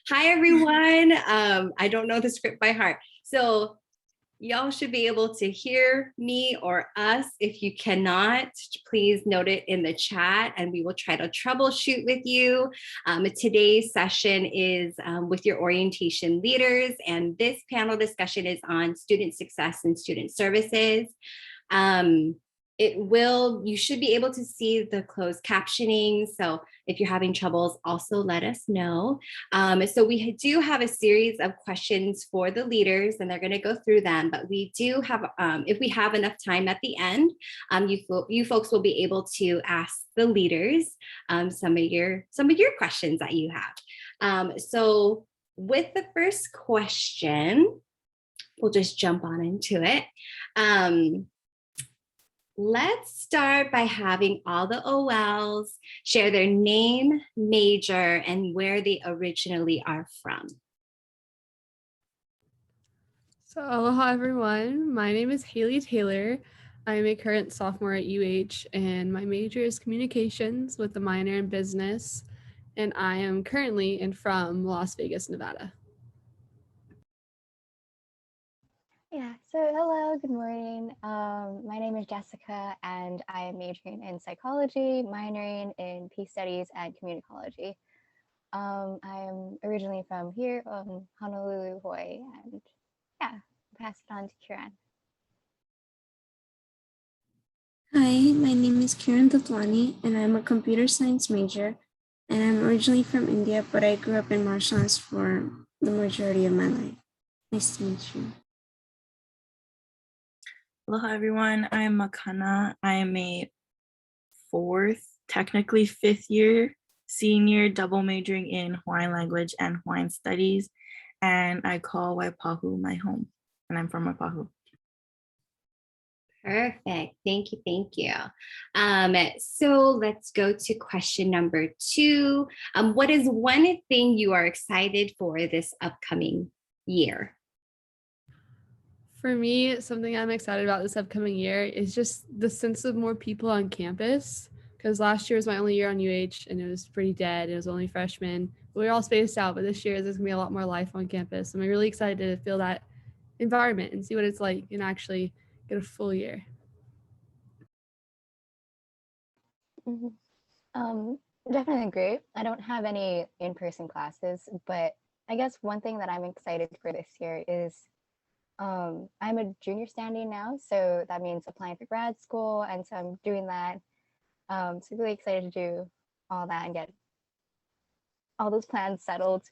Hi, everyone. I don't know the script by heart. So y'all should be able to hear me or us. If you cannot, please note it in the chat and we will try to troubleshoot with you. Today's session is with your orientation leaders, and this panel discussion is on student success and student services. You should be able to see the closed captioning. So if you're having troubles, also let us know. So we do have a series of questions for the leaders, and they're going to go through them. But we do have, if we have enough time at the end, you folks will be able to ask the leaders some of your questions that you have. So with the first question, we'll just jump on into it. Let's start by having all the OLs share their name, major, and where they originally are from. So aloha everyone, my name is Haley Taylor. I'm a current sophomore at UH and my major is communications with a minor in business, and I am currently from Las Vegas, Nevada. Yeah, so hello, good morning. My name is Jessica and I am majoring in psychology, minoring in peace studies and communicology. I am originally from here, Honolulu, Hawaii, and yeah, I'll pass it on to Kiran. Hi, my name is Kiran and I'm a computer science major, and I'm originally from India, but I grew up in Marshlands for the majority of my life. Nice to meet you. Aloha everyone, I'm Makana. I am a technically fifth year senior double majoring in Hawaiian language and Hawaiian studies, and I call Waipahu my home, and I'm from Waipahu. Perfect. Thank you. Thank you. So let's go to question number 2. What is one thing you are excited for this upcoming year? For me, something I'm excited about this upcoming year is just the sense of more people on campus, because last year was my only year on UH and it was pretty dead. It was only freshmen. We were all spaced out, but this year there's gonna be a lot more life on campus. I'm really excited to feel that environment and see what it's like and actually get a full year. Definitely agree. I don't have any in-person classes, but I guess one thing that I'm excited for this year is I'm a junior standing now, so that means applying for grad school, and so I'm doing that. So really excited to do all that and get all those plans settled.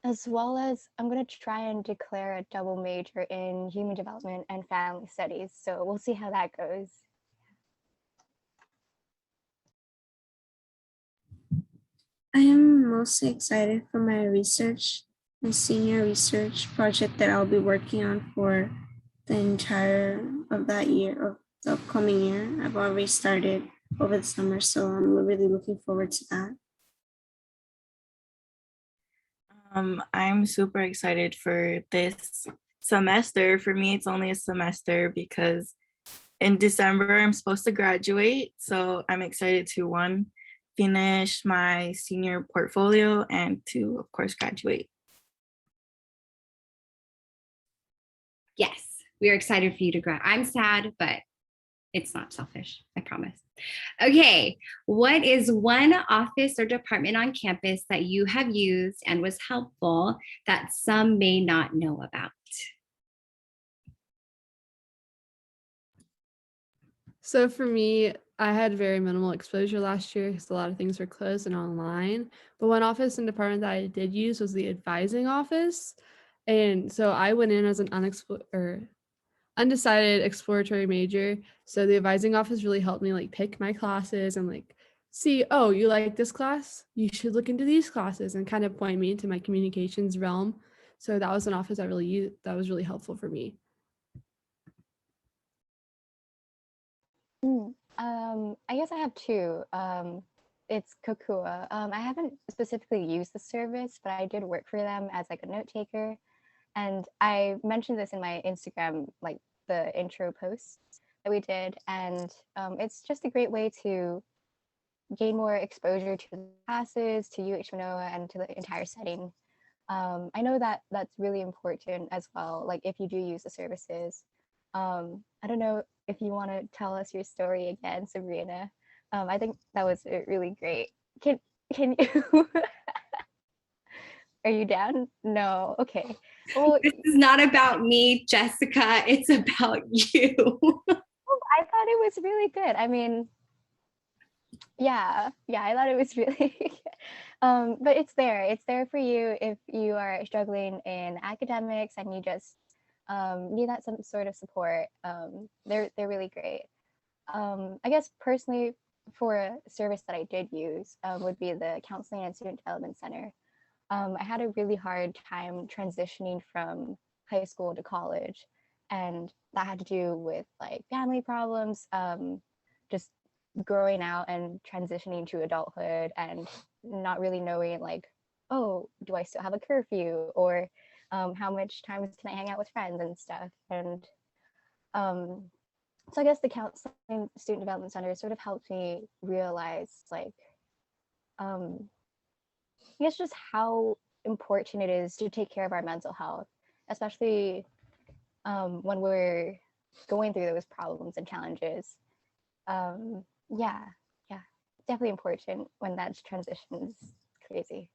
As well as I'm going to try and declare a double major in human development and family studies. So we'll see how that goes. I am mostly excited for my senior research project that I'll be working on for the entire of that year, of the upcoming year. I've already started over the summer, so I'm really looking forward to that. I'm super excited for this semester. For me, it's only a semester because in December, I'm supposed to graduate. So I'm excited to finish my senior portfolio and to, of course, graduate. Yes, we are excited for you to graduate. I'm sad, but it's not selfish, I promise. Okay, what is one office or department on campus that you have used and was helpful that some may not know about? So for me, I had very minimal exposure last year because a lot of things were closed and online. But one office and department that I did use was the advising office. And so I went in as an undecided exploratory major. So the advising office really helped me like pick my classes and like see, oh, you like this class? You should look into these classes, and kind of point me into my communications realm. So that was an office that was really helpful for me. I guess I have two. It's Kokua. I haven't specifically used the service, but I did work for them as like a note taker. And I mentioned this in my Instagram, like the intro post that we did. And it's just a great way to gain more exposure to the classes, to UH Manoa, and to the entire setting. I know that that's really important as well, like if you do use the services. I don't know if you want to tell us your story again, Sabrina. I think that was really great. Can you are you down? No. Okay. Well, This is not about me, Jessica. It's about you. I thought it was really good. I mean, yeah, I thought it was really but it's there. It's there for you if you are struggling in academics and you just need that some sort of support. They're really great. I guess personally, for a service that I did use would be the Counseling and Student Development Center. I had a really hard time transitioning from high school to college, and that had to do with like family problems, just growing out and transitioning to adulthood and not really knowing like, oh, do I still have a curfew, or how much time can I hang out with friends and stuff. And so I guess the Counseling Student Development Center sort of helped me realize like I guess just how important it is to take care of our mental health, especially when we're going through those problems and challenges. Yeah, definitely important when that transition is crazy.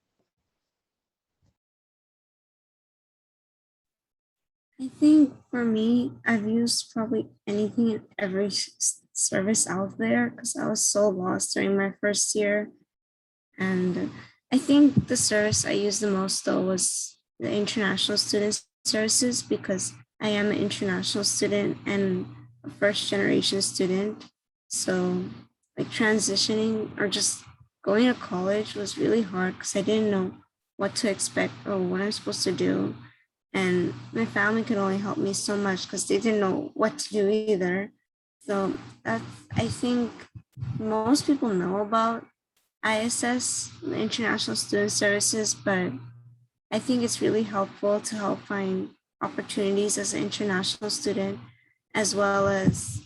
I think for me, I've used probably anything and every service out there because I was so lost during my first year. And I think the service I used the most though was the international student services because I am an international student and a first generation student. So like transitioning or just going to college was really hard because I didn't know what to expect or what I'm supposed to do. And my family could only help me so much because they didn't know what to do either. So that's, I think most people know about ISS, the International Student Services, but I think it's really helpful to help find opportunities as an international student, as well as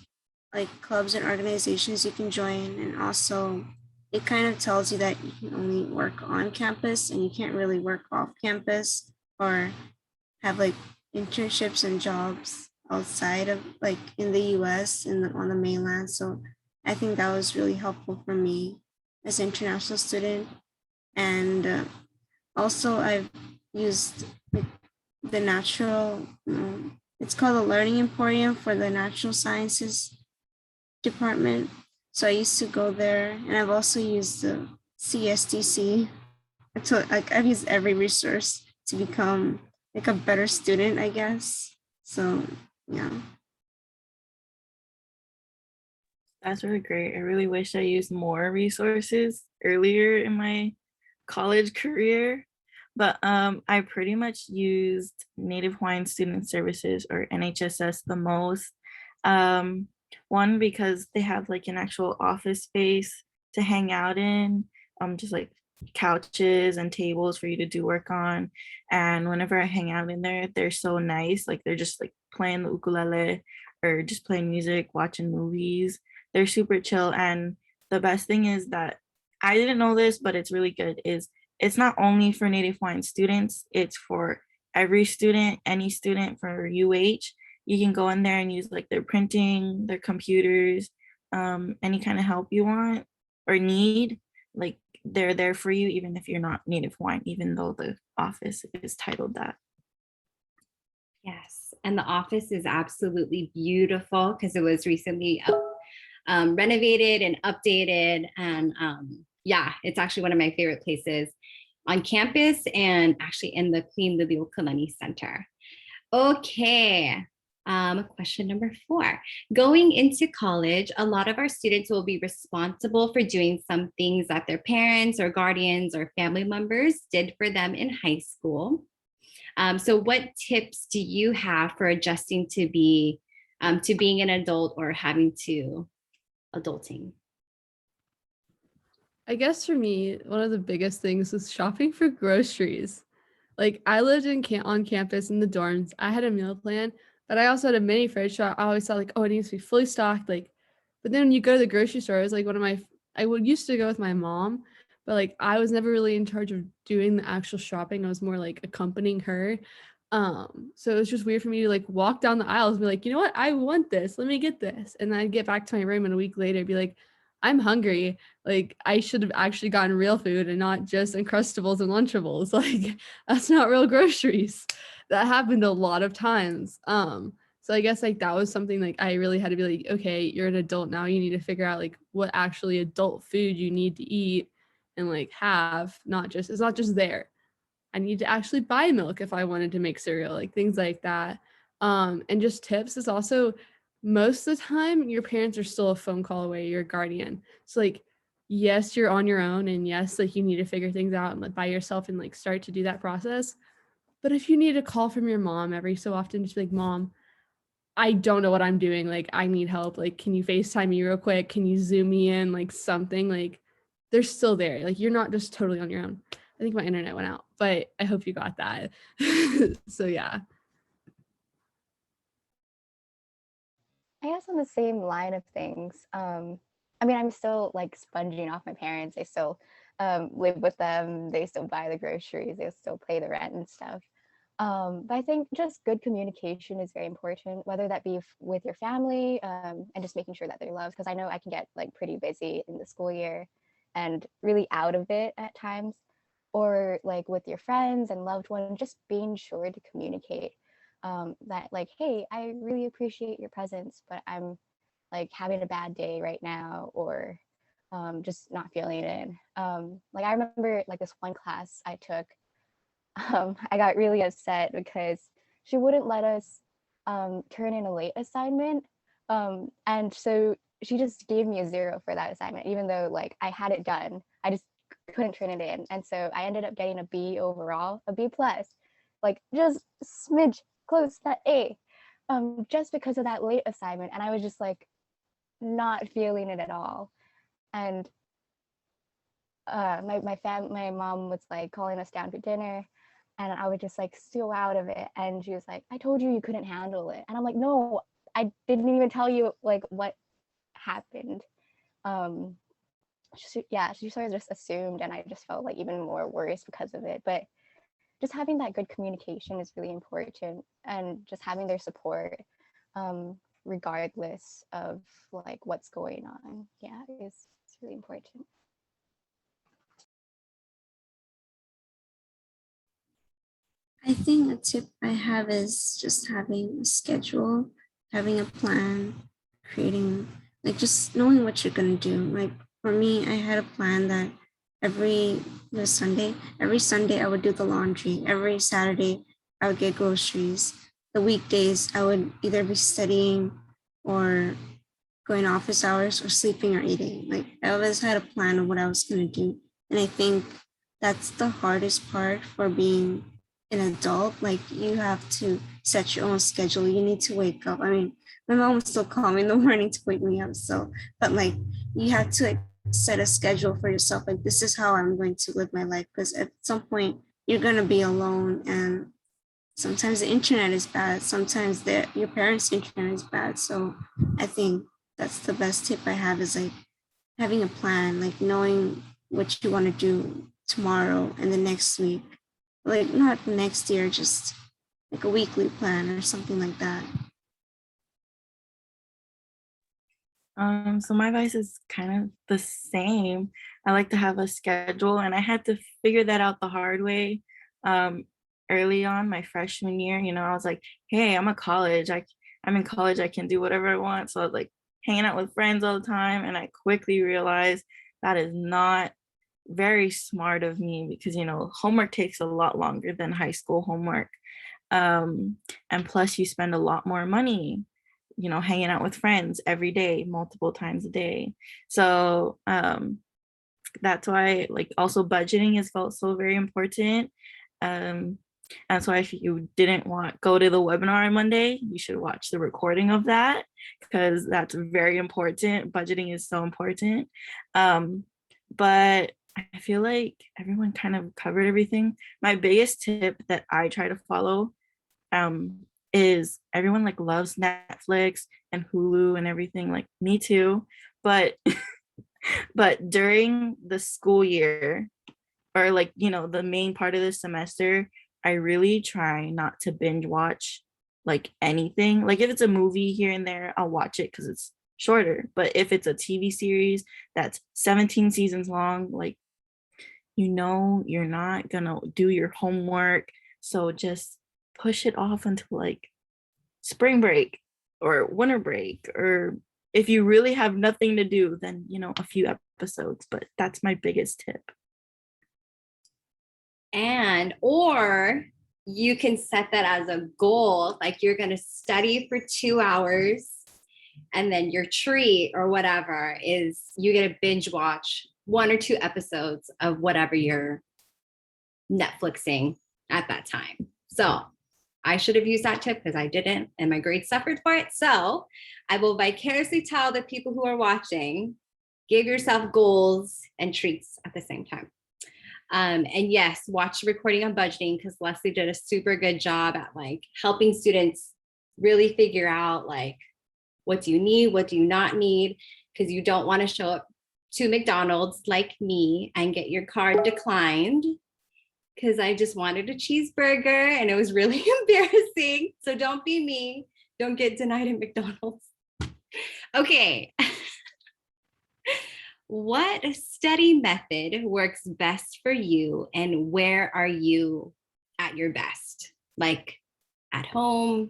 like clubs and organizations you can join. And also, it kind of tells you that you can only work on campus and you can't really work off campus or have like internships and jobs outside of like in the US and on the mainland. So I think that was really helpful for me as an international student. And also I've used like, the natural, it's called the Learning Emporium for the Natural Sciences department. So I used to go there, and I've also used the CSDC. So like I've used every resource to become like a better student, I guess. So yeah. That's really great. I really wish I used more resources earlier in my college career, but I pretty much used Native Hawaiian Student Services or NHSS the most. One, because they have like an actual office space to hang out in, just like couches and tables for you to do work on. And whenever I hang out in there, they're so nice. Like they're just like playing the ukulele or just playing music, watching movies. They're super chill. And the best thing is that I didn't know this, but it's really good, is it's not only for Native Hawaiian students, it's for every student, any student for UH. You can go in there and use like their printing, their computers, any kind of help you want or need. Like they're there for you, even if you're not Native Hawaiian, even though the office is titled that. Yes, and the office is absolutely beautiful because it was recently renovated and updated. And yeah, it's actually one of my favorite places on campus and actually in the Queen Liliuokalani Center. Okay. Question number 4. Going into college, a lot of our students will be responsible for doing some things that their parents or guardians or family members did for them in high school. So what tips do you have for adjusting to being an adult or having to adulting? I guess for me, one of the biggest things was shopping for groceries. Like I lived on campus in the dorms. I had a meal plan, but I also had a mini fridge. So I always thought like, oh, it needs to be fully stocked. Like, but then when you go to the grocery store, it was like one of my I would used to go with my mom, but like I was never really in charge of doing the actual shopping. I was more like accompanying her. So it was just weird for me to like walk down the aisles and be like, you know what, I want this, let me get this. And then I'd get back to my room and a week later be like, I'm hungry. Like I should have actually gotten real food and not just Uncrustables and Lunchables. Like that's not real groceries. That happened a lot of times. So I guess like that was something like I really had to be like, okay, you're an adult now. You need to figure out like what actually adult food you need to eat and like have, not just, it's not just there. I need to actually buy milk if I wanted to make cereal, like things like that. And just tips is also most of the time your parents are still a phone call away, your guardian. So like, yes, you're on your own, and yes, like you need to figure things out and like by yourself and like start to do that process. But if you need a call from your mom every so often, just be like, Mom, I don't know what I'm doing. Like, I need help. Like, can you FaceTime me real quick? Can you Zoom me in? Like, something like they're still there. Like, you're not just totally on your own. I think my internet went out, but I hope you got that. So, yeah. I guess on the same line of things, I mean, I'm still like sponging off my parents. I still live with them. They still buy the groceries. They still pay the rent and stuff. But I think just good communication is very important, whether that be with your family and just making sure that they're loved. Because I know I can get like pretty busy in the school year and really out of it at times, or like with your friends and loved ones, just being sure to communicate that like, hey, I really appreciate your presence, but I'm like having a bad day right now, or just not feeling it. Like I remember like this one class I took, I got really upset because she wouldn't let us turn in a late assignment. And so she just gave me a 0 for that assignment, even though like I had it done. I just couldn't turn it in. And so I ended up getting a B overall, a B plus, like just smidge close to that A, just because of that late assignment. And I was just like not feeling it at all. And my mom was like calling us down for dinner, and I was just like so out of it, and she was like, I told you you couldn't handle it. And I'm like, no, I didn't even tell you like what happened. She sort of just assumed, and I just felt like even more worse because of it. But just having that good communication is really important, and just having their support regardless of like what's going on, yeah, is really important. I think a tip I have is just having a schedule, having a plan, creating, like just knowing what you're gonna do. Like for me, I had a plan that every Sunday I would do the laundry. Every Saturday I would get groceries. The weekdays I would either be studying or going office hours or sleeping or eating. Like I always had a plan of what I was gonna do. And I think that's the hardest part for being an adult. Like you have to set your own schedule. You need to wake up. I mean, my mom would still call me in the morning to wake me up. So, but like you have to like set a schedule for yourself. Like this is how I'm going to live my life. Because at some point you're gonna be alone, and sometimes the internet is bad. Sometimes your parents' internet is bad. So I think that's the best tip I have is like having a plan, like knowing what you want to do tomorrow and the next week, like not next year, just like a weekly plan or something like that. So my advice is kind of the same. I like to have a schedule, and I had to figure that out the hard way. Early on my freshman year, I was like, hey, I'm in college, I can do whatever I want. So I was like hanging out with friends all the time, and I quickly realized that is not very smart of me because homework takes a lot longer than high school homework. And plus you spend a lot more money hanging out with friends every day, multiple times a day. So that's why like also budgeting is also very important. And so if you didn't go to the webinar on Monday, you should watch the recording of that because that's very important. Budgeting is so important. But I feel like everyone kind of covered everything. My biggest tip that I try to follow is everyone like loves Netflix and Hulu and everything, like me too. But But during the school year, or like, the main part of the semester, I really try not to binge watch like anything. Like if it's a movie here and there, I'll watch it because it's shorter. But if it's a TV series that's 17 seasons long, like, you're not gonna do your homework. So just push it off until like spring break or winter break, or if you really have nothing to do, then a few episodes. But that's my biggest tip. Or you can set that as a goal, like you're going to study for 2 hours, and then your treat or whatever is you get to binge watch 1 or 2 episodes of whatever you're Netflixing at that time. So I should have used that tip because I didn't, and my grades suffered for it. So I will vicariously tell the people who are watching, give yourself goals and treats at the same time. And yes, watch the recording on budgeting, because Leslie did a super good job at like helping students really figure out like, what do you need? What do you not need? Because you don't want to show up to McDonald's like me and get your card declined because I just wanted a cheeseburger and it was really embarrassing. So don't be me. Don't get denied at McDonald's. Okay. What study method works best for you, and where are you at your best? Like at home,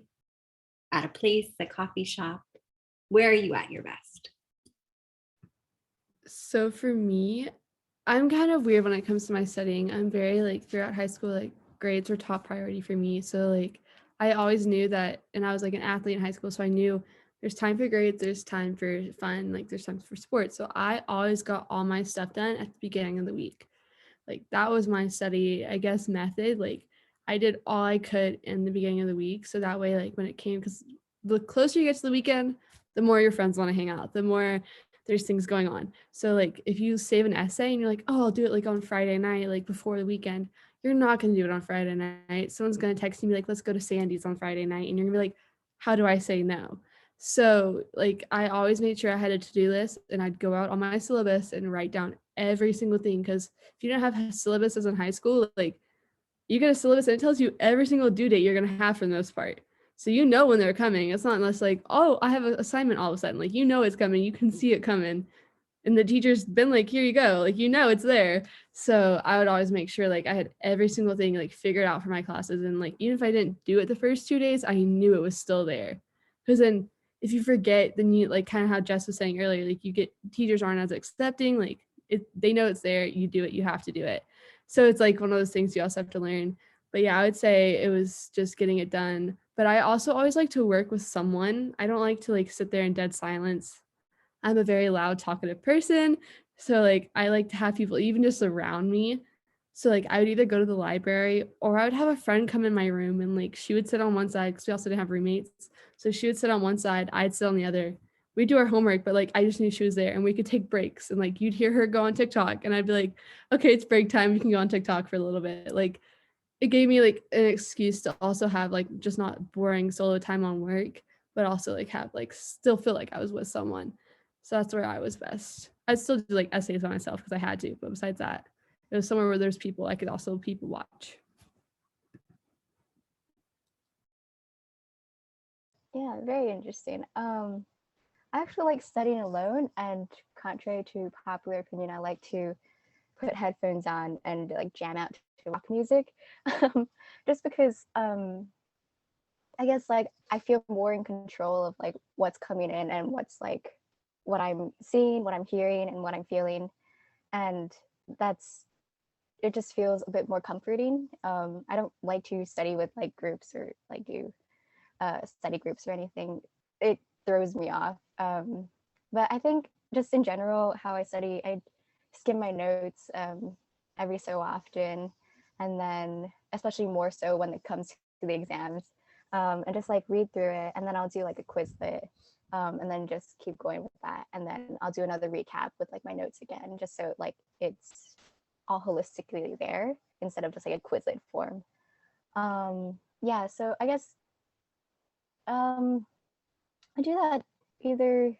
at a place, a coffee shop? Where are you at your best? So for me, I'm kind of weird when it comes to my studying. I'm very like throughout high school, like grades were top priority for me. So like I always knew that, and I was like an athlete in high school, so I knew there's time for grades, there's time for fun, like there's time for sports. So I always got all my stuff done at the beginning of the week. Like that was my study, I guess, method. Like I did all I could in the beginning of the week. So that way, like when it came, because the closer you get to the weekend, the more your friends want to hang out, the more there's things going on. So like if you save an essay and you're like, oh, I'll do it like on Friday night, like before the weekend, you're not going to do it on Friday night. Someone's going to text you like, let's go to Sandy's on Friday night. And you're gonna be like, how do I say no? So like I always made sure I had a to-do list, and I'd go out on my syllabus and write down every single thing. Because if you don't have syllabuses in high school, like you get a syllabus and it tells you every single due date you're going to have for the most part. So you know when they're coming. It's not unless like, oh, I have an assignment all of a sudden. Like, it's coming. You can see it coming. And the teacher's been like, here you go. Like, it's there. So I would always make sure like I had every single thing like figured out for my classes. And like, even if I didn't do it the first 2 days, I knew it was still there. Because then if you forget, then you like kind of how Jess was saying earlier, like you get teachers aren't as accepting. Like they know it's there. You do it. You have to do it. So it's like one of those things you also have to learn. But yeah, I would say it was just getting it done. But I also always like to work with someone. I don't like to like sit there in dead silence. I'm a very loud, talkative person. So like I like to have people even just around me. So like I would either go to the library, or I would have a friend come in my room, and like she would sit on one side because we also didn't have roommates. So she would sit on one side, I'd sit on the other. We'd do our homework, but like I just knew she was there, and we could take breaks, and like you'd hear her go on TikTok, and I'd be like, okay, it's break time. We can go on TikTok for a little bit. Like it gave me like an excuse to also have like just not boring solo time on work, but also like have like still feel like I was with someone. So that's where I was best. I'd still do like essays on myself because I had to, but besides that, it was somewhere where there's people I could also people watch. Yeah, very interesting. I actually like studying alone, and contrary to popular opinion, I like to put headphones on and like jam out to rock music, just because I guess like I feel more in control of like what's coming in and what's like what I'm seeing, what I'm hearing, and what I'm feeling, and that's it just feels a bit more comforting. I don't like to study with like groups or like do study groups or anything. It throws me off. But I think just in general, how I study, I skim my notes every so often, and then especially more so when it comes to the exams, and just like read through it, and then I'll do like a Quizlet, and then just keep going with that, and then I'll do another recap with like my notes again, just so like it's all holistically there instead of just like a Quizlet form. Yeah, so I guess I do that either.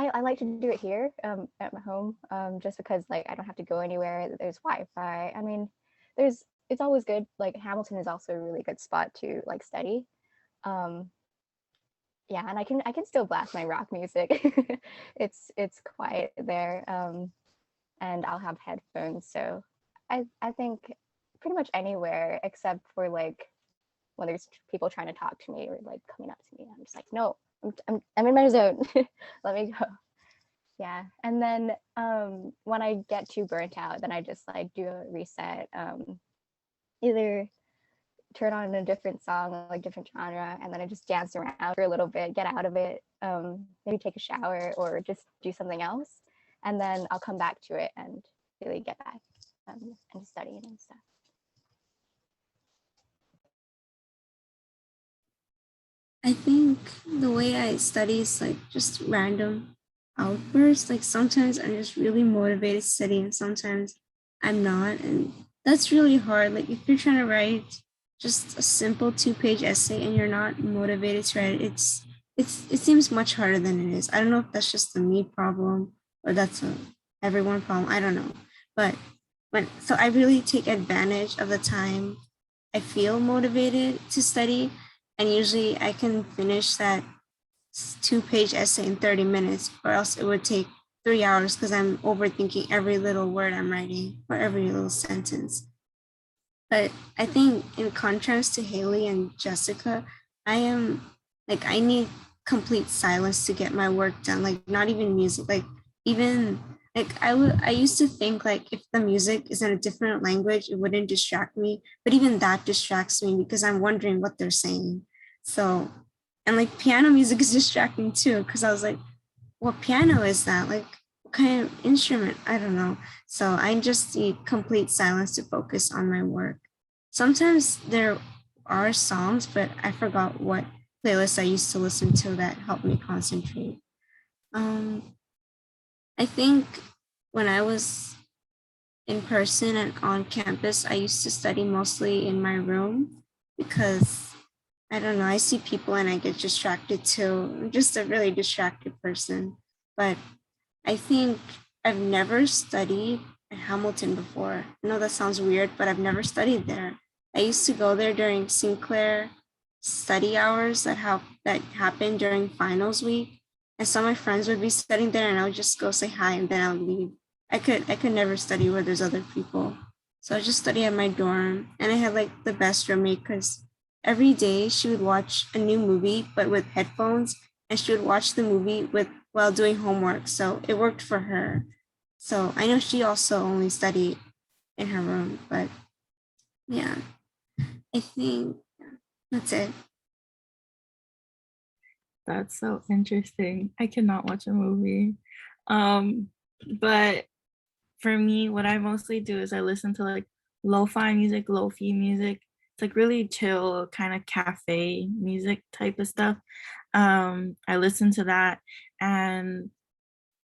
I like to do it here at my home, just because like I don't have to go anywhere. There's Wi-Fi. I mean, it's always good. Like Hamilton is also a really good spot to like study. Um, yeah, and I can still blast my rock music. It's quiet there, and I'll have headphones. So I think pretty much anywhere except for like when there's people trying to talk to me or like coming up to me, I'm just like, no, I'm in my zone. Let me go. Yeah, and then when I get too burnt out, then I just like do a reset. Either turn on a different song, like different genre, and then I just dance around for a little bit, get out of it, maybe take a shower or just do something else, and then I'll come back to it and really get back and studying and stuff. I think the way I study is like just random outbursts. Like sometimes I'm just really motivated to study and sometimes I'm not. And that's really hard. Like if you're trying to write just a simple 2-page essay and you're not motivated to write it, it seems much harder than it is. I don't know if that's just a me problem or that's a everyone problem. I don't know. But so I really take advantage of the time I feel motivated to study, and usually I can finish that 2-page essay in 30 minutes, or else it would take 3 hours because I'm overthinking every little word I'm writing or every little sentence. But I think in contrast to Haley and Jessica, I am like, I need complete silence to get my work done. Like not even music, like even like I used to think like if the music is in a different language, it wouldn't distract me. But even that distracts me because I'm wondering what they're saying. So, and like piano music is distracting too, because I was like, what piano is that? Like what kind of instrument? I don't know. So I just need complete silence to focus on my work. Sometimes there are songs, but I forgot what playlist I used to listen to that helped me concentrate. I think when I was in person and on campus, I used to study mostly in my room because I don't know, I see people and I get distracted too. I'm just a really distracted person. But I think I've never studied in Hamilton before. I know that sounds weird, but I've never studied there. I used to go there during Sinclair study hours that happened during finals week. And some of my friends would be studying there and I would just go say hi and then I would leave. I could never study where there's other people. So I just study at my dorm. And I had like the best roommate because every day she would watch a new movie, but with headphones, and she would watch the movie while doing homework. So it worked for her. So I know she also only studied in her room, but yeah, I think that's it. That's so interesting. I cannot watch a movie. But for me, what I mostly do is I listen to like lo-fi music, lo-fi music. It's like really chill, kind of cafe music type of stuff. I listen to that and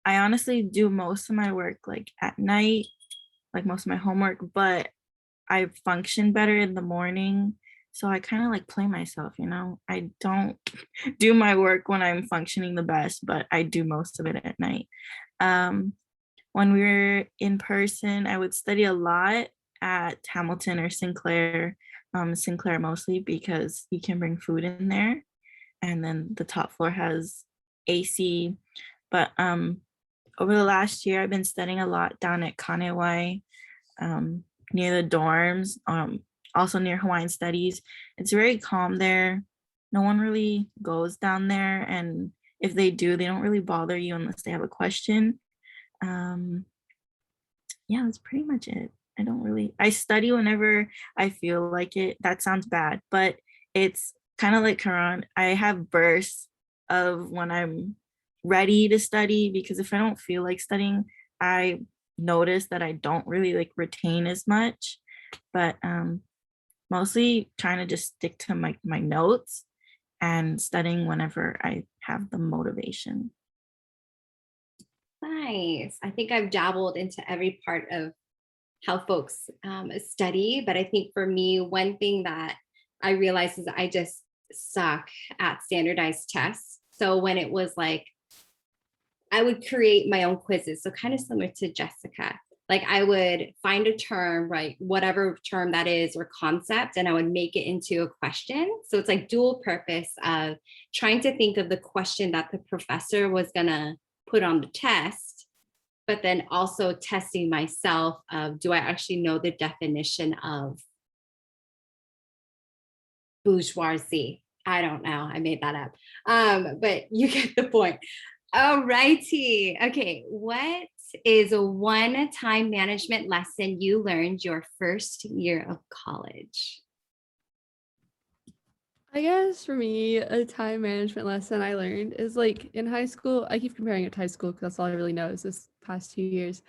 I honestly do most of my work like at night, like most of my homework, but I function better in the morning. So I kind of like play myself, you know. I don't do my work when I'm functioning the best, but I do most of it at night. Um, when we were in person, I would study a lot at Hamilton or Sinclair, Sinclair mostly because you can bring food in there. And then the top floor has AC. But over the last year, I've been studying a lot down at Kanewai, near the dorms, also near Hawaiian Studies. It's very calm there. No one really goes down there. And if they do, they don't really bother you unless they have a question. Yeah, that's pretty much it. I study whenever I feel like it. That sounds bad, but it's kind of like Kiran. I have bursts of when I'm ready to study because if I don't feel like studying, I notice that I don't really like retain as much. But mostly trying to just stick to my notes and studying whenever I have the motivation. Nice. I think I've dabbled into every part of how folks study, but I think for me, one thing that I realized is I just suck at standardized tests. So when it was like I would create my own quizzes. So kind of similar to Jessica. Like I would find a term, right? Whatever term that is or concept, and I would make it into a question. So it's like dual purpose of trying to think of the question that the professor was gonna put on the test, but then also testing myself of, do I actually know the definition of bourgeoisie? I don't know. I made that up. But you get the point. All righty. Okay. What is a one time management lesson you learned your first year of college? I guess for me, a time management lesson I learned is like in high school, I keep comparing it to high school because that's all I really know is this past 2 years.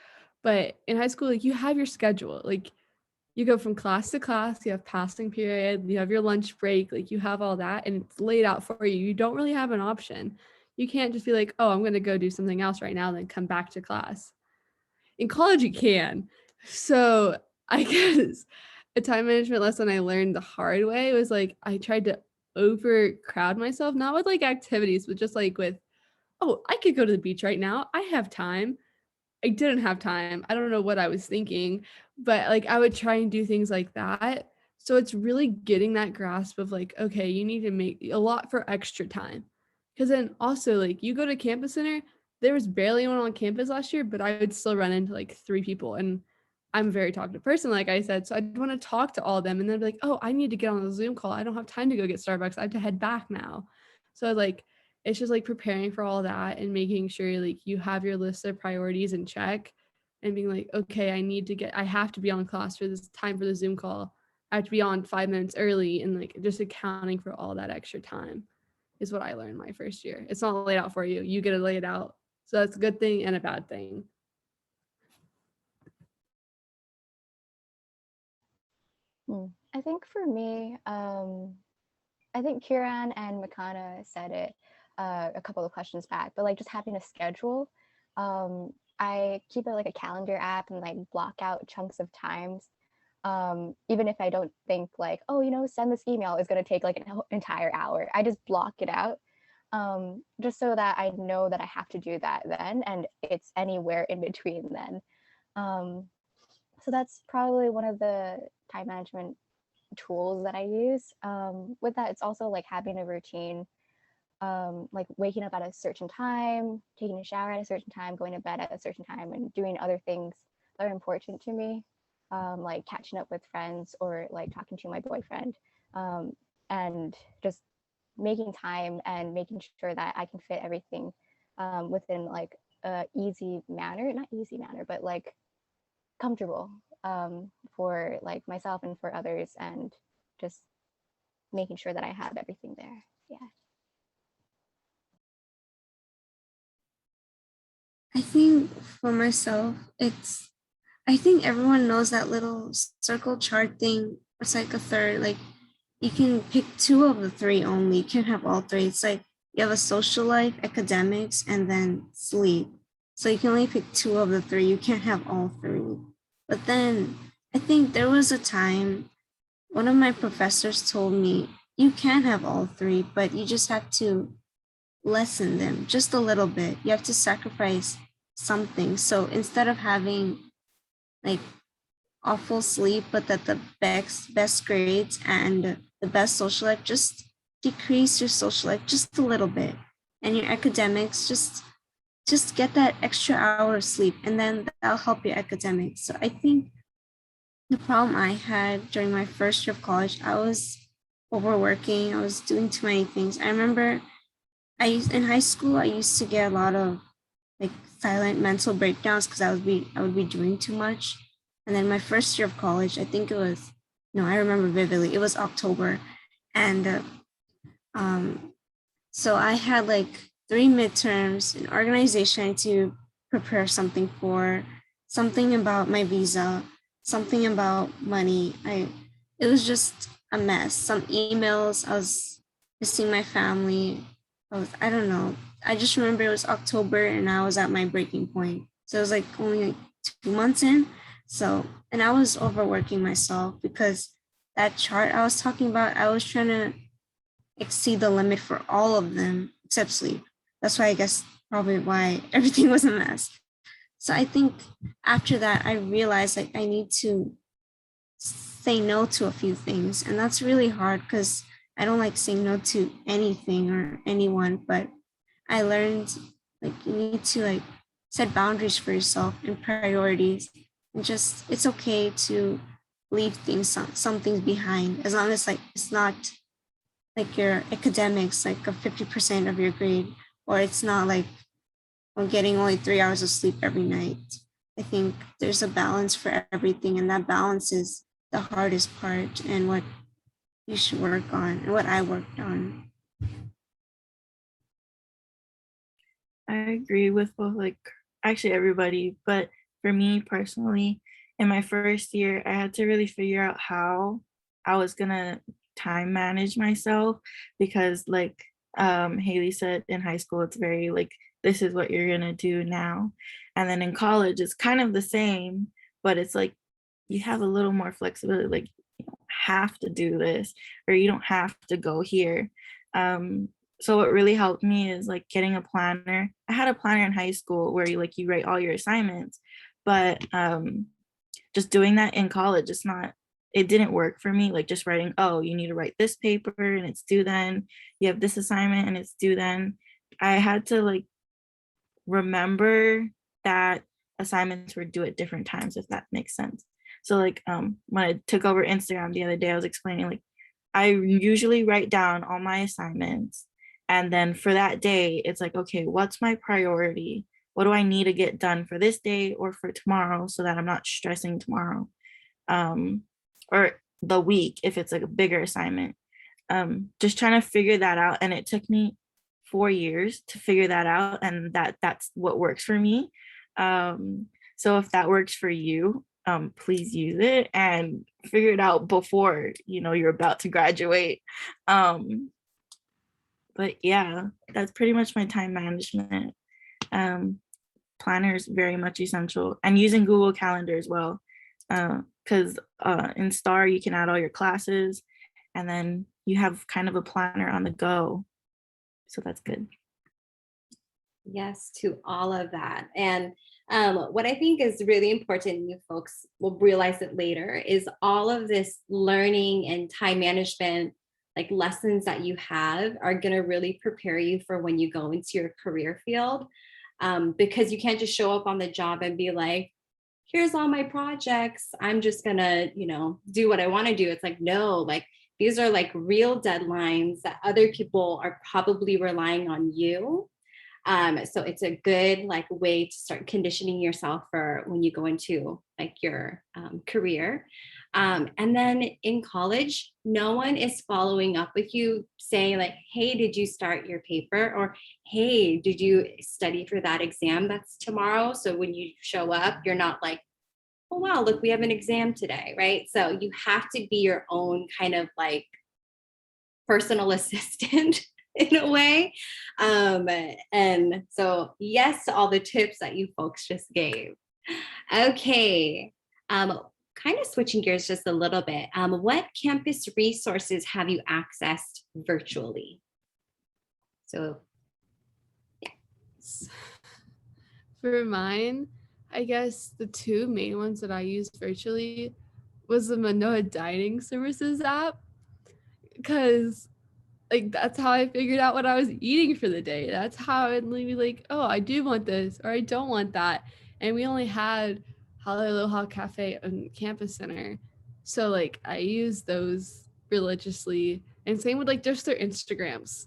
But in high school, like you have your schedule. Like you go from class to class, you have passing period, you have your lunch break, like you have all that and it's laid out for you. You don't really have an option. You can't just be like, oh, I'm going to go do something else right now and then come back to class. In college, you can. So I guess a time management lesson I learned the hard way was like, I tried to overcrowd myself, not with like activities, but just like with, oh, I could go to the beach right now. I have time. I didn't have time. I don't know what I was thinking, but like I would try and do things like that. So it's really getting that grasp of like, okay, you need to make a lot for extra time. Because then also like you go to campus center, there was barely anyone on campus last year, but I would still run into like 3 people. And I'm a very talkative person, like I said. So I'd want to talk to all of them and then be like, oh, I need to get on the Zoom call. I don't have time to go get Starbucks. I have to head back now. So like it's just like preparing for all that and making sure like you have your list of priorities in check and being like, okay, I have to be on class for this time for the Zoom call. I have to be on 5 minutes early and like just accounting for all that extra time is what I learned my first year. It's not laid out for you. You get to lay it out. So that's a good thing and a bad thing. I think for me, I think Kiran and Makana said it a couple of questions back, but like just having a schedule. I keep it like a calendar app and like block out chunks of times. Even if I don't think like, oh, send this email is going to take like an entire hour. I just block it out just so that I know that I have to do that then and it's anywhere in between then. So that's probably one of the time management tools that I use. With that, it's also like having a routine, like waking up at a certain time, taking a shower at a certain time, going to bed at a certain time, and doing other things that are important to me, like catching up with friends or like talking to my boyfriend, and just making time and making sure that I can fit everything within like a easy manner, not easy manner, but like comfortable for like myself and for others, and just making sure that I have everything there. Yeah. I think for myself, I think everyone knows that little circle chart thing. It's like a third, like you can pick two of the three only. You can't have all three. It's like you have a social life, academics, and then sleep. So you can only pick two of the three. You can't have all three. But then I think there was a time one of my professors told me, you can have all three, but you just have to lessen them just a little bit. You have to sacrifice something. So instead of having like awful sleep, but that the best grades and the best social life, just decrease your social life just a little bit. And your academics, just get that extra hour of sleep, and then that'll help your academics. So I think the problem I had during my first year of college, I was overworking. I was doing too many things. I remember in high school, I used to get a lot of like silent mental breakdowns because I would be doing too much. And then my first year of college, I think it was, no, I remember vividly. It was October, and so I had like 3 midterms, an organization I had to prepare something for, something about my visa, something about money. It was just a mess. Some emails, I was missing my family. I don't know. I just remember it was October and I was at my breaking point. So it was like only like 2 months in. So, and I was overworking myself because that chart I was talking about, I was trying to exceed the limit for all of them except sleep. That's why I guess probably why everything was a mess. So I think after that, I realized like I need to say no to a few things. And that's really hard because I don't like saying no to anything or anyone, but I learned like you need to like set boundaries for yourself and priorities. And just it's okay to leave things some things behind as long as like it's not like your academics like a 50% of your grade, or it's not like getting only 3 hours of sleep every night. I think there's a balance for everything, and that balance is the hardest part and what you should work on and what I worked on. I agree with both, like actually everybody, but for me personally, in my first year, I had to really figure out how I was gonna time manage myself because like Haley said, in high school it's very like this is what you're gonna do now. And then in college it's kind of the same, but it's like you have a little more flexibility, like you don't have to do this or you don't have to go here. So what really helped me is like getting a planner. I had a planner in high school where you write all your assignments, but just doing that in college, it didn't work for me. Like just writing, oh, you need to write this paper and it's due then. You have this assignment and it's due then. I had to like remember that assignments were due at different times, if that makes sense. So like when I took over Instagram the other day, I was explaining like I usually write down all my assignments. And then for that day, it's like, okay, what's my priority? What do I need to get done for this day or for tomorrow so that I'm not stressing tomorrow? Or the week if it's like a bigger assignment. Just trying to figure that out. And it took me 4 years to figure that out. And that's what works for me. So if that works for you, please use it and figure it out before you're about to graduate. But yeah, that's pretty much my time management. Planner is very much essential, and using Google Calendar as well, because in Star you can add all your classes and then you have kind of a planner on the go, so that's good. Yes, to all of that. And what I think is really important, you folks will realize it later, is all of this learning and time management, like lessons that you have, are going to really prepare you for when you go into your career field. Because you can't just show up on the job and be like, here's all my projects, I'm just going to, do what I want to do. It's like, no, like these are like real deadlines that other people are probably relying on you. So it's a good like way to start conditioning yourself for when you go into like your career. And then in college, no one is following up with you saying like, hey, did you start your paper? Or, hey, did you study for that exam that's tomorrow? So when you show up, you're not like, oh, wow, look, we have an exam today, right? So you have to be your own kind of like personal assistant in a way. And so yes to all the tips that you folks just gave. Okay. Kind of switching gears just a little bit. What campus resources have you accessed virtually? So For mine, I guess the two main ones that I used virtually was the Manoa Dining Services app, because like that's how I figured out what I was eating for the day. That's how I'd be like, oh, I do want this or I don't want that. And we only had Aloha Cafe on Campus Center. So like I use those religiously. And same with like just their Instagrams.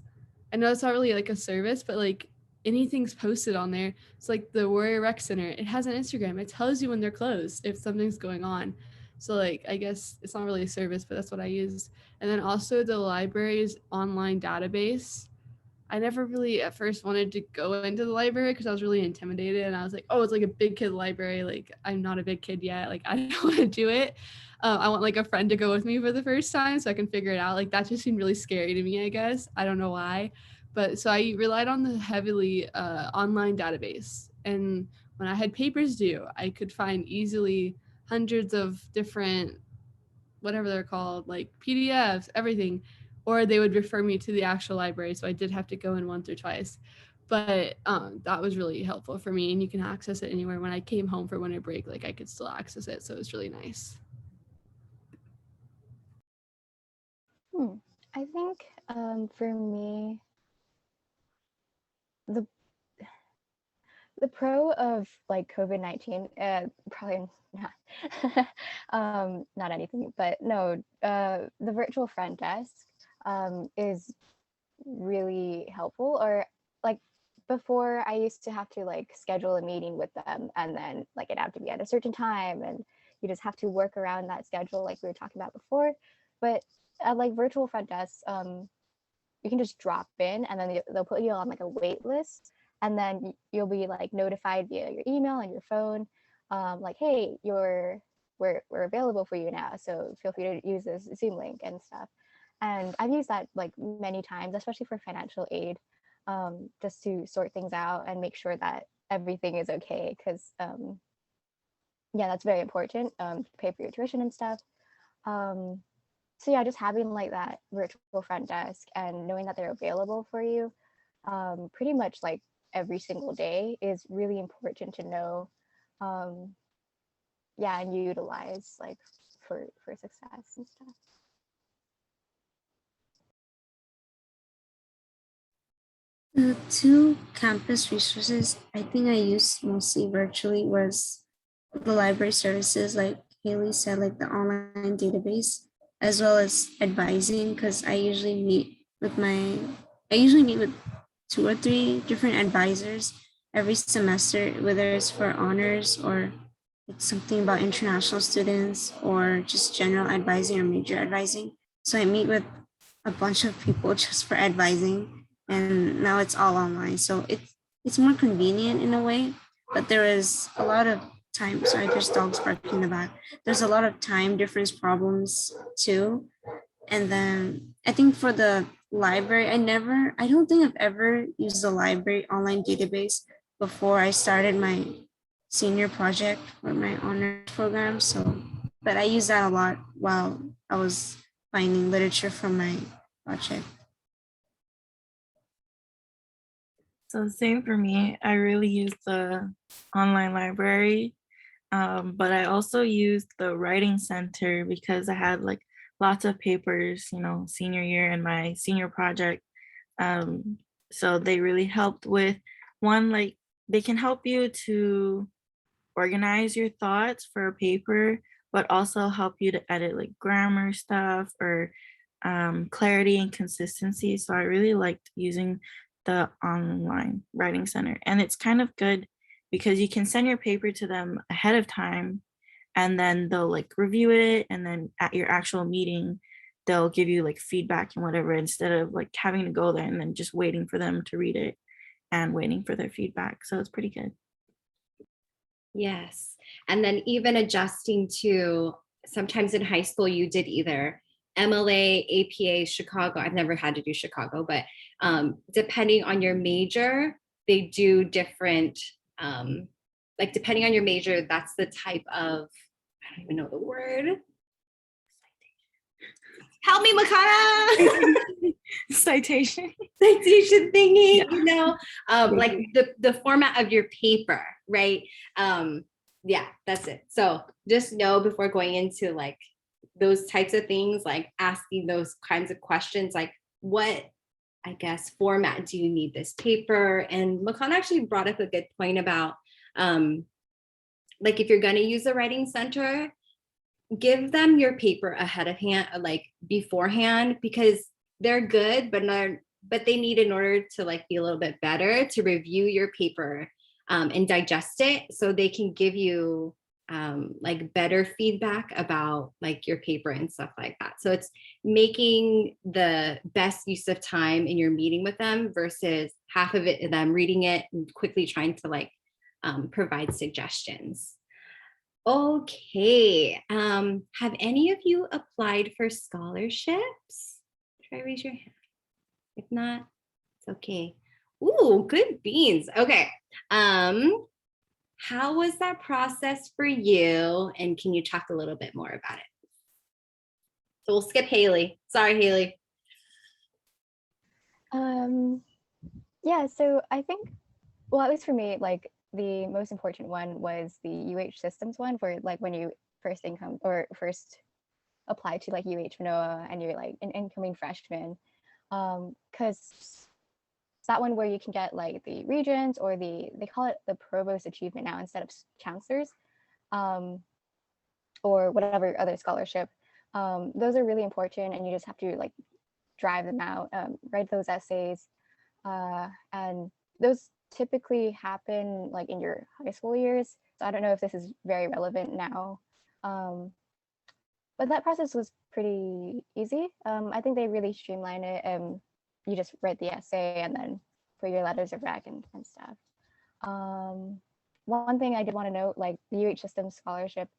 I know it's not really like a service, but like anything's posted on there. It's like the Warrior Rec Center. It has an Instagram. It tells you when they're closed if something's going on. So like I guess it's not really a service, but that's what I use. And then also the library's online database. I never really at first wanted to go into the library because I was really intimidated, and I was like, oh, it's like a big kid library. Like I'm not a big kid yet. Like I don't want to do it. I want like a friend to go with me for the first time so I can figure it out. Like that just seemed really scary to me, I guess. I don't know why. But so I relied on the heavily online database. And when I had papers due, I could find easily hundreds of different, whatever they're called, like PDFs, everything, or they would refer me to the actual library. So I did have to go in once or twice. But that was really helpful for me, and you can access it anywhere. When I came home for winter break, like I could still access it, so it was really nice. I think for me, the pro of like COVID-19, probably not, not anything, but no, the virtual front desk is really helpful. Or like before, I used to have to like schedule a meeting with them, and then like it had to be at a certain time, and you just have to work around that schedule, like we were talking about before. But at like virtual front desks, you can just drop in, and then they'll put you on like a wait list, and then you'll be like notified via your email and your phone, like, hey, we're available for you now, so feel free to use this Zoom link and stuff. And I've used that like many times, especially for financial aid, just to sort things out and make sure that everything is okay, because yeah, that's very important, to pay for your tuition and stuff. So yeah, just having like that virtual front desk and knowing that they're available for you pretty much like every single day is really important to know. Yeah, and utilize like for success and stuff. The two campus resources I think I used mostly virtually was the library services, like Haley said, like the online database, as well as advising, because I usually meet with 2 or 3 different advisors every semester, whether it's for honors or it's something about international students or just general advising or major advising. So I meet with a bunch of people just for advising, and now it's all online. So it's more convenient in a way, but there is a lot of time. Sorry, there's dogs barking in the back. There's a lot of time difference problems too. And then I think for the library, I don't think I've ever used the library online database before I started my senior project for my honors program. So, but I used that a lot while I was finding literature for my project. So same for me. I really use the online library, but I also used the writing center because I had like lots of papers, senior year and my senior project. So they really helped with one, like they can help you to organize your thoughts for a paper, but also help you to edit like grammar stuff or clarity and consistency. So I really liked using the online writing center. And it's kind of good because you can send your paper to them ahead of time and then they'll like review it. And then at your actual meeting, they'll give you like feedback and whatever, instead of like having to go there and then just waiting for them to read it and waiting for their feedback. So it's pretty good. Yes. And then even adjusting to, sometimes in high school, you did either MLA, APA, Chicago. I've never had to do Chicago, but depending on your major, they do different, like depending on your major, that's the type of, I don't even know the word. Help me, Makana. Citation Thingy, Yeah. like the format of your paper, right? Yeah, that's it. So just know before going into like those types of things, like asking those kinds of questions, like what, I guess, format do you need this paper? And Makana actually brought up a good point about like if you're going to use a writing center, give them your paper ahead of hand, like beforehand, because they're good, but they need, in order to like be a little bit better, to review your paper and digest it, so they can give you like better feedback about like your paper and stuff like that. So it's making the best use of time in your meeting with them versus half of it them reading it and quickly trying to like provide suggestions. Okay. Have any of you applied for scholarships? Try raise your hand. If not, it's okay. Ooh, good beans. Okay. How was that process for you? And can you talk a little bit more about it? So we'll skip Haley. Sorry, Haley. Yeah, so I think, well, at least for me, like the most important one was the UH systems one, for like when you first income or first apply to like UH Manoa and you're like an incoming freshman. Because that one where you can get like the regents or they call it the provost achievement now instead of chancellors, um, or whatever other scholarship. Those are really important, and you just have to like drive them out, write those essays, and those typically happen like in your high school years. So I don't know if this is very relevant now, um, but that process was pretty easy. I think they really streamline it. You just write the essay and then put your letters of rec and stuff. Um, One thing I did want to note, like the UH System scholarship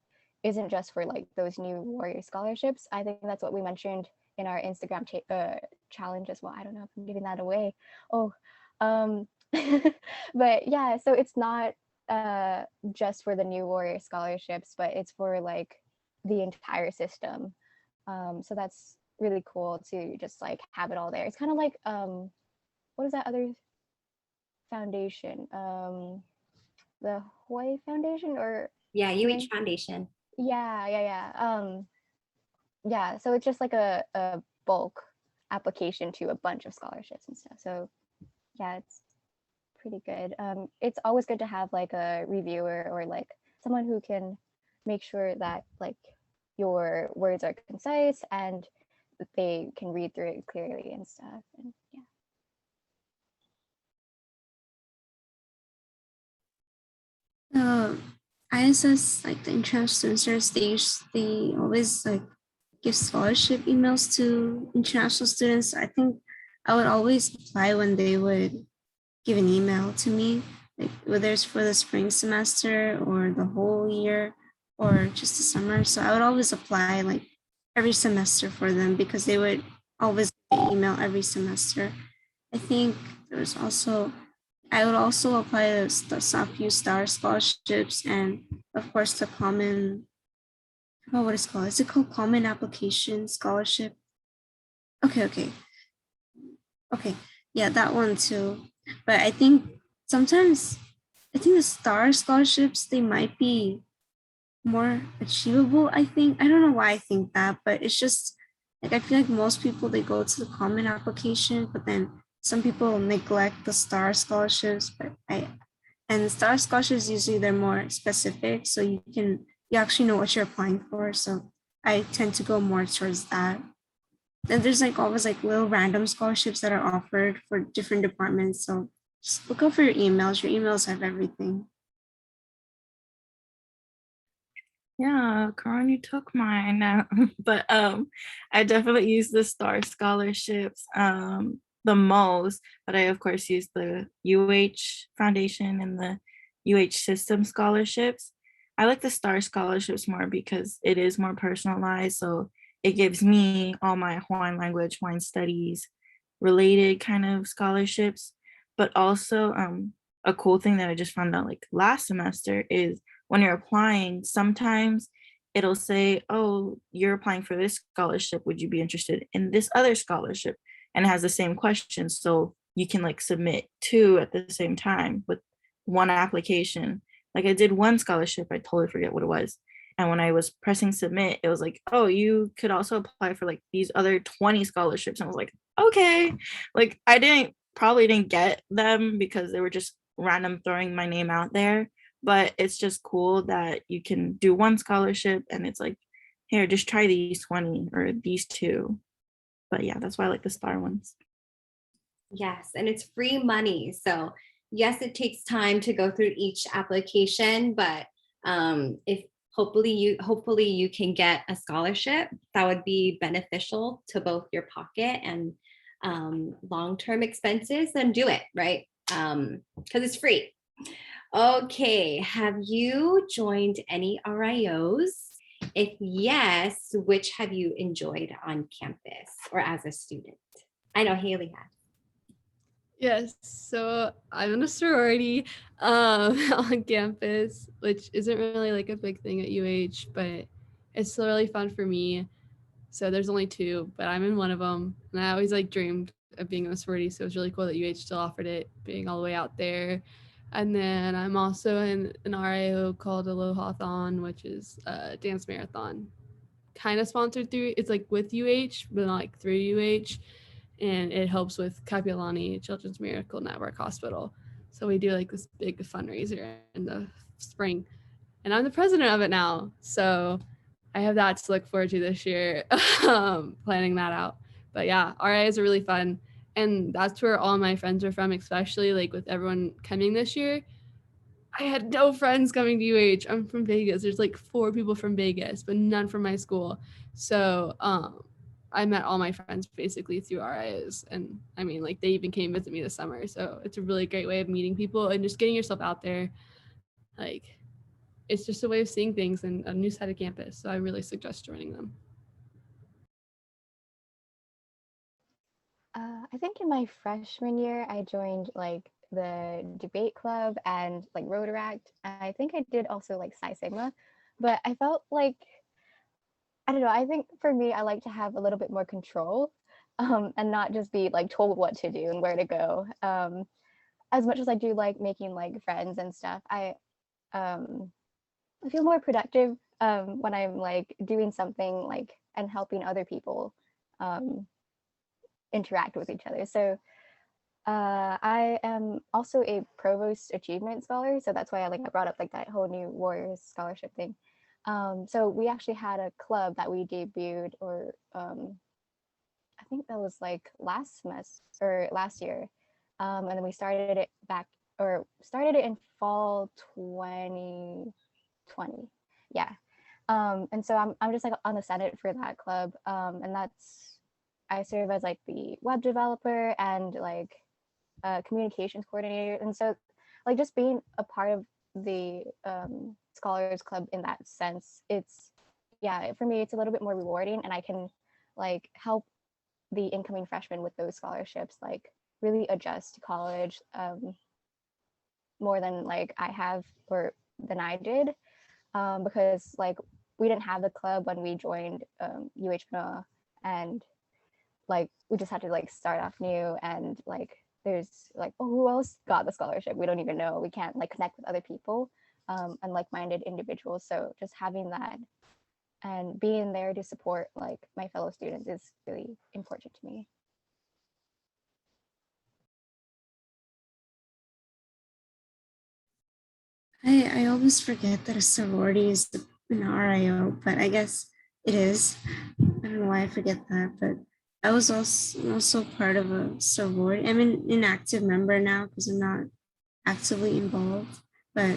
isn't just for like those new warrior scholarships. I think that's what we mentioned in our Instagram challenge as well. I don't know if I'm giving that away. Oh, um, but yeah, so it's not just for the new warrior scholarships, but it's for like the entire system. So that's really cool to just like have it all there. It's kind of like what is that other foundation? The Hawaii Foundation or Yeah, UH Foundation. yeah. Yeah, so it's just like a bulk application to a bunch of scholarships and stuff. So yeah, it's pretty good. It's always good to have like a reviewer or like someone who can make sure that like your words are concise and that they can read through it clearly and stuff. And yeah. The ISS, like the international student service, they always like give scholarship emails to international students. I think I would always apply when they would give an email to me, like whether it's for the spring semester or the whole year or just the summer. So I would always apply like every semester for them because they would always email every semester. I think there was also, I would also apply the SAFU STAR scholarships and of course the common, I forgot what it's called. Is it called Common Application Scholarship? Okay. Yeah, that one too. But I think sometimes, I think the STAR scholarships, they might be more achievable. I think, I don't know why I think that, but it's just like, I feel like most people, they go to the common application, but then some people neglect the STAR scholarships, and STAR scholarships, usually they're more specific. So you actually know what you're applying for. So I tend to go more towards that. And there's like always like little random scholarships that are offered for different departments. So just look out for your emails. Your emails have everything. Yeah, Karan, you took mine now. But I definitely use the STAR scholarships the most, but I of course use the UH Foundation and the UH System scholarships. I like the STAR scholarships more because it is more personalized. So it gives me all my Hawaiian language, Hawaiian studies related kind of scholarships. But also a cool thing that I just found out like last semester is when you're applying, sometimes it'll say, oh, you're applying for this scholarship. Would you be interested in this other scholarship? And it has the same question. So you can like submit two at the same time with one application. Like I did one scholarship, I totally forget what it was. And when I was pressing submit, it was like, oh, you could also apply for like these other 20 scholarships. And I was like, okay. Like I probably didn't get them because they were just random throwing my name out there, but it's just cool that you can do one scholarship and it's like, here, just try these 20 or these two. But yeah, that's why I like the STAR ones. Yes, and it's free money. So yes, it takes time to go through each application, but if hopefully you can get a scholarship that would be beneficial to both your pocket and long-term expenses, then do it, right? Because it's free. Okay, have you joined any RIOs? If yes, which have you enjoyed on campus or as a student? I know Haley has. Yes, so I'm in a sorority on campus, which isn't really like a big thing at UH, but it's still really fun for me. So there's only two, but I'm in one of them, and I always like dreamed of being in a sorority. So it was really cool that UH still offered it, being all the way out there. And then I'm also in an RIO called Aloha-thon, which is a dance marathon, kind of sponsored through, it's like with UH, but not like through UH. And it helps with Kapiolani Children's Miracle Network Hospital. So we do like this big fundraiser in the spring. And I'm the president of it now. So I have that to look forward to this year, planning that out. But yeah, RIs are really fun. And that's where all my friends are from, especially like with everyone coming this year. I had no friends coming to UH. I'm from Vegas. There's like 4 people from Vegas, but none from my school. So I met all my friends basically through RIs. And I mean, like they even came visit me this summer. So it's a really great way of meeting people and just getting yourself out there. Like it's just a way of seeing things and a new side of campus. So I really suggest joining them. I think in my freshman year, I joined like the debate club and like Rotaract. I think I did also like Psi Sigma, but I felt like, I don't know, I think for me, I like to have a little bit more control and not just be like told what to do and where to go. As much as I do like making like friends and stuff, I feel more productive when I'm like doing something like and helping other people interact with each other. So I am also a Provost Achievement Scholar, so that's why I brought up like that whole new Warriors scholarship thing. So we actually had a club that we debuted, or I think that was like last semester or last year, and then we started it in fall 2020. Yeah. And so I'm just like on the Senate for that club, and I serve as like the web developer and like communications coordinator, and so like just being a part of the scholars club in that sense, it's, yeah, for me it's a little bit more rewarding, and I can like help the incoming freshmen with those scholarships like really adjust to college more than like I have or than I did, because like we didn't have the club when we joined UH and like we just had to like start off new, and like there's like, oh, who else got the scholarship? We don't even know. We can't like connect with other people and like-minded individuals. So just having that and being there to support like my fellow students is really important to me. I always forget that a sorority is an RIO, but I guess it is. I don't know why I forget that, but I was also part of a sorority. I'm an inactive member now because I'm not actively involved, but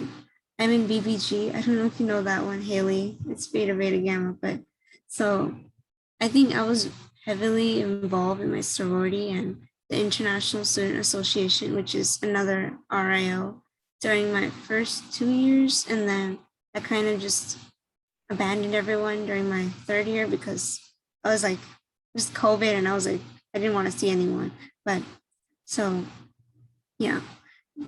I'm in BBG. I don't know if you know that one, Haley. It's Beta Beta Gamma, but so I think I was heavily involved in my sorority and the International Student Association, which is another RIO, during my first 2 years, and then I kind of just abandoned everyone during my 3rd year because I was like, it was COVID, and I was like, I didn't want to see anyone. But so, yeah.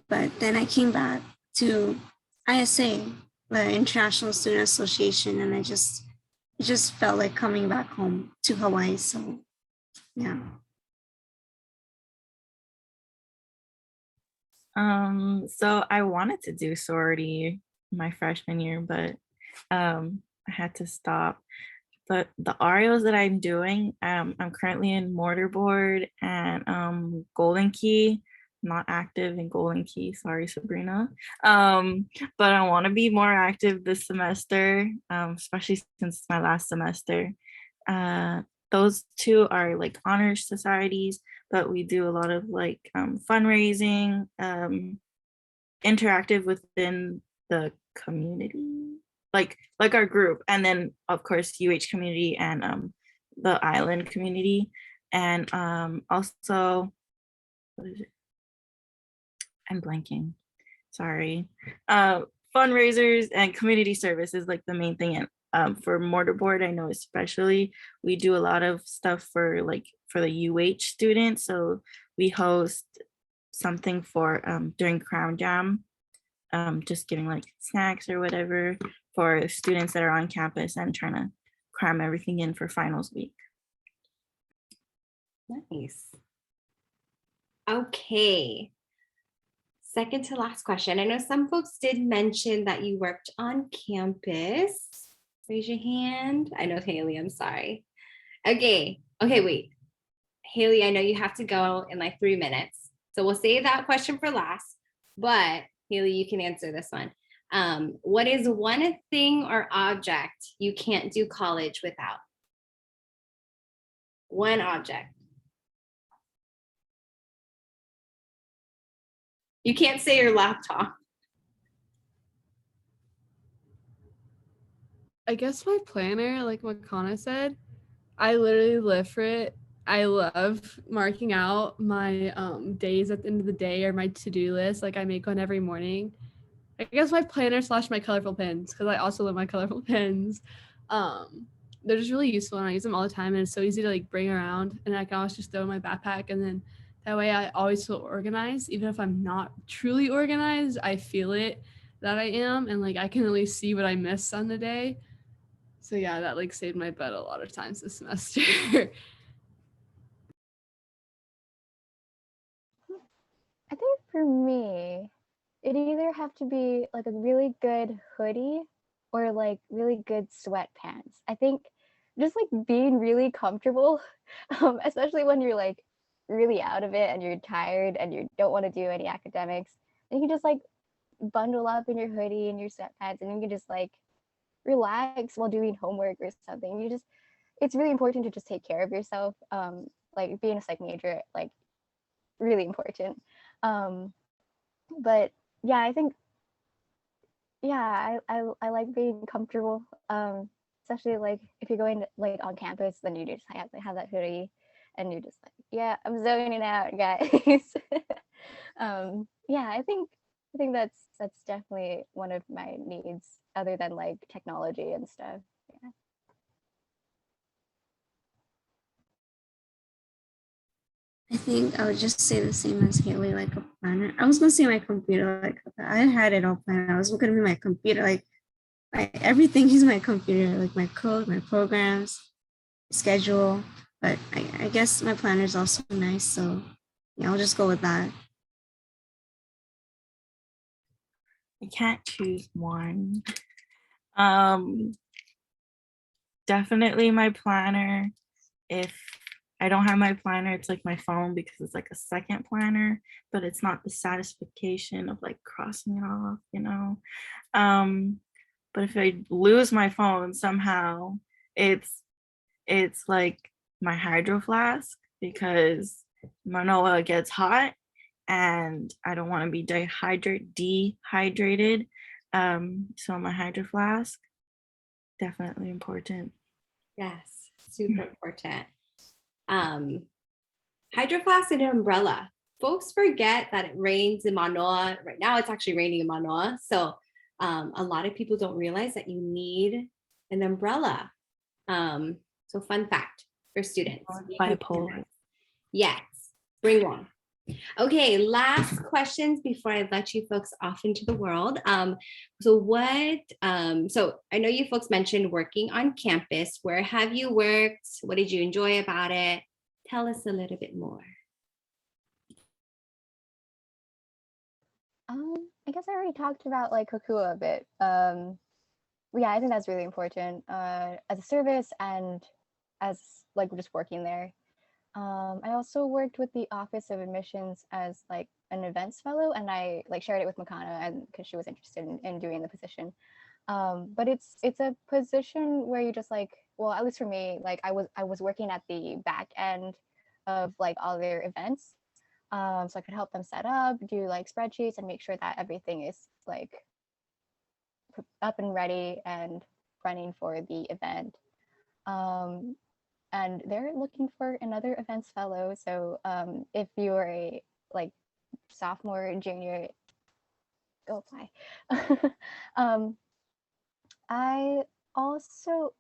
But then I came back to ISA, the International Student Association, and it just felt like coming back home to Hawaii. So, yeah. So I wanted to do sorority my freshman year, but I had to stop. But the RIOs that I'm doing, I'm currently in mortarboard and Golden Key. Not active in Golden Key, sorry Sabrina. But I want to be more active this semester, especially since it's my last semester. Those 2 are like honor societies, but we do a lot of like fundraising, interactive within the community, like our group, and then of course UH community and the island community, and also, what is it? I'm blanking. Sorry. Fundraisers and community service is like the main thing. And for mortarboard, I know especially we do a lot of stuff for the UH students. So we host something for during Crown Jam, just giving like snacks or whatever for students that are on campus and trying to cram everything in for finals week. Nice. Okay. Second to last question. I know some folks did mention that you worked on campus. Raise your hand. I know Haley, I'm sorry. Okay, wait. Haley, I know you have to go in like 3 minutes. So we'll save that question for last, but Haley, you can answer this one. What is one thing or object you can't do college without? One object. You can't say your laptop. I guess my planner, like Makana said, I literally live for it. I love marking out my days at the end of the day or my to-do list. Like I make one every morning. I guess my planner / my colorful pens, because I also love my colorful pens. They're just really useful and I use them all the time and it's so easy to like bring around and I can always just throw in my backpack and then that way I always feel organized. Even if I'm not truly organized, I feel it that I am and like I can at least see what I miss on the day. So yeah, that like saved my butt a lot of times this semester. I think for me, it either have to be like a really good hoodie or like really good sweatpants. I think just like being really comfortable, especially when you're like really out of it and you're tired and you don't want to do any academics, and you can just like bundle up in your hoodie and your sweatpants and you can just like relax while doing homework or something. It's really important to just take care of yourself. Like being a psych major, like really important. Um, but yeah, I think I like being comfortable. Especially like if you're going to, like on campus, then you just have to have that hoodie, and you're just like, yeah, I'm zoning out, guys. Yeah, I think that's definitely one of my needs, other than like technology and stuff. Yeah. I think I would just say the same as Haley, like a planner. I was gonna say my computer, like I had it all planned. I was gonna be my computer, like everything is my computer, like my code, my programs, schedule. But I guess my planner is also nice, so yeah, I'll just go with that. I can't choose one. Um, Definitely my planner. If I don't have my planner, it's like my phone because it's like a second planner, but it's not the satisfaction of like crossing it off, you know. But if I lose my phone somehow, it's like my hydro flask because Manoa gets hot and I don't want to be dehydrated. So my hydro flask, definitely important. Yes, super important. Hydro flask and an umbrella. Folks forget that it rains in Manoa. Right now, it's actually raining in Manoa. So a lot of people don't realize that you need an umbrella. So fun fact for students. Bipolar. Yes, bring one. Okay, last questions before I let you folks off into the world. So I know you folks mentioned working on campus. Where have you worked? What did you enjoy about it? Tell us a little bit more. I guess I already talked about like Kokua a bit. Yeah, I think that's really important as a service and as like just working there. I also worked with the Office of Admissions as like an events fellow, and I like shared it with Makana, and because she was interested in doing the position. But it's a position where you just like, well, at least for me, like I was working at the back end of like all their events. So I could help them set up, do like spreadsheets, and make sure that everything is like up and ready and running for the event. And they're looking for another events fellow. So if you're a like sophomore, junior, go apply. I also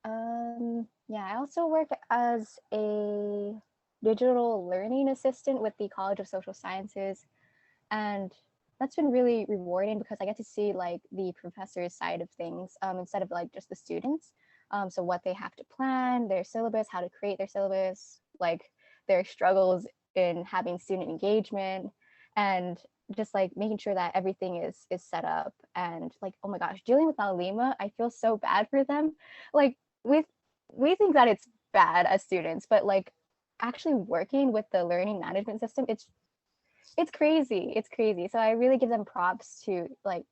yeah, I also work as a digital learning assistant with the College of Social Sciences, and that's been really rewarding because I get to see like the professor's side of things instead of like just the students. So what they have to plan, their syllabus, how to create their syllabus, like their struggles in having student engagement and just like making sure that everything is set up. And like, oh my gosh, dealing with Alima, I feel so bad for them. Like with we think that it's bad as students, but like actually working with the learning management system, it's crazy. It's crazy. So I really give them props to like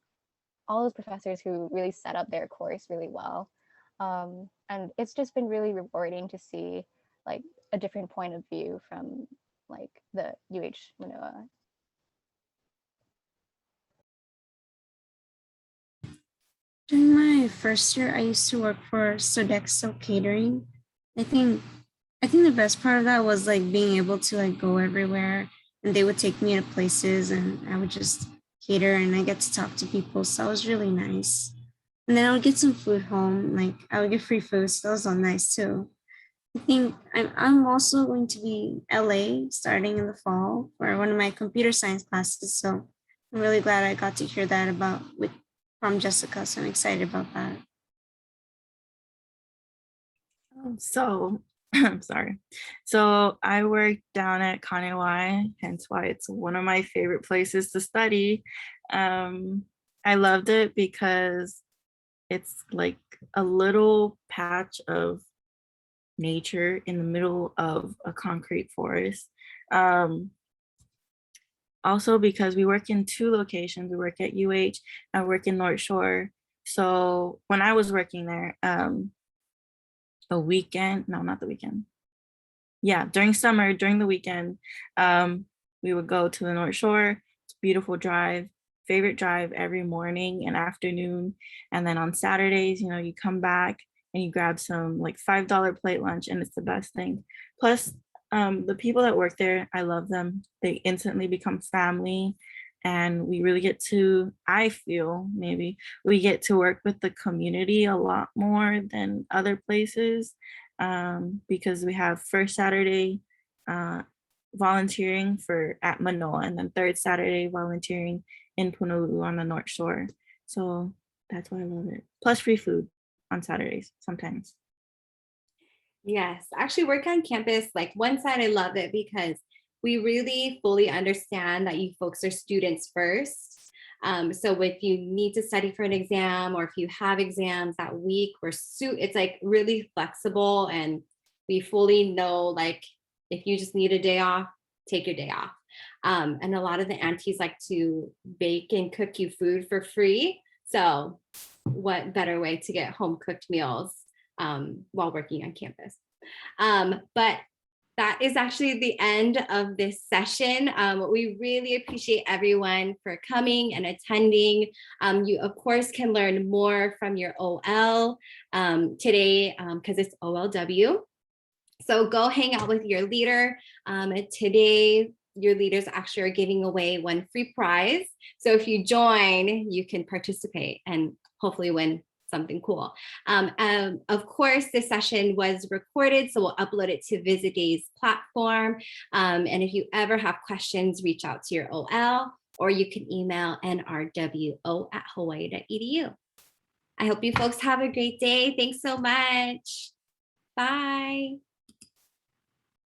all those professors who really set up their course really well. And it's just been really rewarding to see like a different point of view from like the Manoa. During my first year, I used to work for Sodexo Catering. I think I think the best part of that was like being able to like go everywhere, and they would take me to places and I would just cater and I get to talk to people. So that was really nice. And then I would get some food home, like I would get free food, so that was all nice too. I think I'm also going to be LA starting in the fall for one of my computer science classes. So I'm really glad I got to hear that about with from Jessica. So I'm excited about that. So I'm sorry. So I work down at Kanewai, hence why it's one of my favorite places to study. I loved it because it's like a little patch of nature in the middle of a concrete forest. Also because we work in two locations. We work at UH, I work in North Shore. So when I was working there, the weekend, no, not the weekend. Yeah, during summer, during the weekend, we would go to the North Shore. It's a beautiful drive, favorite drive every morning and afternoon. And then on Saturdays, you know, you come back and you grab some like $5 plate lunch, and it's the best thing. Plus, the people that work there, I love them. They instantly become family. And we really get to, I feel maybe we get to work with the community a lot more than other places, because we have first Saturday volunteering for at Manoa, and then third Saturday volunteering in Punaluu on the North Shore. So that's why I love it. Plus free food on Saturdays sometimes. Yes, actually work on campus, like one side I love it because we really fully understand that you folks are students first. So if you need to study for an exam or if you have exams that week, it's like really flexible, and we fully know like if you just need a day off, take your day off. And a lot of the aunties like to bake and cook you food for free. So what better way to get home cooked meals while working on campus? But that is actually the end of this session. We really appreciate everyone for coming and attending. You, of course, can learn more from your OL today because it's OLW. So go hang out with your leader. Today, your leaders actually are giving away one free prize. So if you join, you can participate and hopefully win something cool. Of course, this session was recorded, so we'll upload it to Visitay's platform. And if you ever have questions, reach out to your OL, or you can email nrwo@hawaii.edu. I hope you folks have a great day. Thanks so much. Bye.